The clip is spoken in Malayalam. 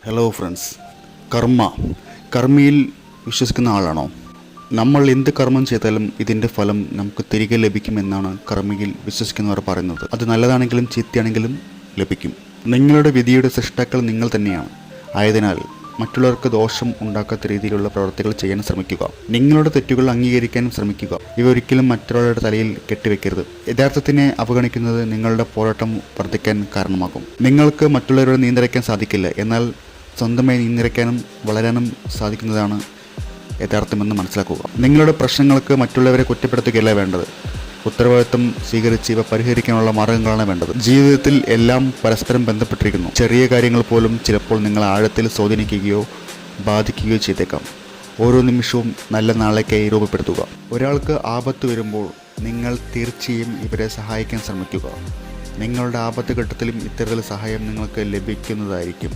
Hello friends. കർമ്മയിൽ വിശ്വസിക്കുന്ന ആളാണോ? നമ്മൾ എന്ത് കർമ്മം ചെയ്താലും ഇതിൻ്റെ ഫലം നമുക്ക് തിരികെ ലഭിക്കുമെന്നാണ് കർമ്മയിൽ വിശ്വസിക്കുന്നവർ പറയുന്നത്. അത് നല്ലതാണെങ്കിലും ചീത്തയാണെങ്കിലും ലഭിക്കും. നിങ്ങളുടെ വിധിയുടെ സൃഷ്ടാക്കൾ നിങ്ങൾ തന്നെയാണ്. ആയതിനാൽ മറ്റുള്ളവർക്ക് ദോഷം ഉണ്ടാക്കാത്ത രീതിയിലുള്ള പ്രവർത്തികൾ ചെയ്യാൻ ശ്രമിക്കുക. നിങ്ങളുടെ തെറ്റുകൾ അംഗീകരിക്കാനും ശ്രമിക്കുക. ഇവ ഒരിക്കലും മറ്റുള്ളവരുടെ തലയിൽ കെട്ടിവെക്കരുത്. യഥാർത്ഥത്തിനെ അവഗണിക്കുന്നത് നിങ്ങളുടെ പോരാട്ടം വർദ്ധിക്കാൻ കാരണമാകും. നിങ്ങൾക്ക് മറ്റുള്ളവരെ നിയന്ത്രിക്കാൻ സാധിക്കില്ല, എന്നാൽ സ്വന്തമായി നിയന്ത്രിക്കാനും വളരാനും സാധിക്കുന്നതാണ് യഥാർത്ഥമെന്ന് മനസ്സിലാക്കുക. നിങ്ങളുടെ പ്രശ്നങ്ങൾക്ക് മറ്റുള്ളവരെ കുറ്റപ്പെടുത്തുകയല്ല വേണ്ടത്, ഉത്തരവാദിത്വം സ്വീകരിച്ച് ഇവ പരിഹരിക്കാനുള്ള മാർഗങ്ങളാണ് വേണ്ടത്. ജീവിതത്തിൽ എല്ലാം പരസ്പരം ബന്ധപ്പെട്ടിരിക്കുന്നു. ചെറിയ കാര്യങ്ങൾ പോലും ചിലപ്പോൾ നിങ്ങളെ ആഴത്തിൽ സ്വാധീനിക്കുകയോ ബാധിക്കുകയോ ചെയ്തേക്കാം. ഓരോ നിമിഷവും നല്ല നാളേക്കായി രൂപപ്പെടുത്തുക. ഒരാൾക്ക് ആപത്ത് വരുമ്പോൾ നിങ്ങൾ തീർച്ചയായും ഇവരെ സഹായിക്കാൻ ശ്രമിക്കുക. നിങ്ങളുടെ ആപത്ത് ഘട്ടത്തിലും ഇത്തരത്തിൽ സഹായം നിങ്ങൾക്ക് ലഭിക്കുന്നതായിരിക്കും.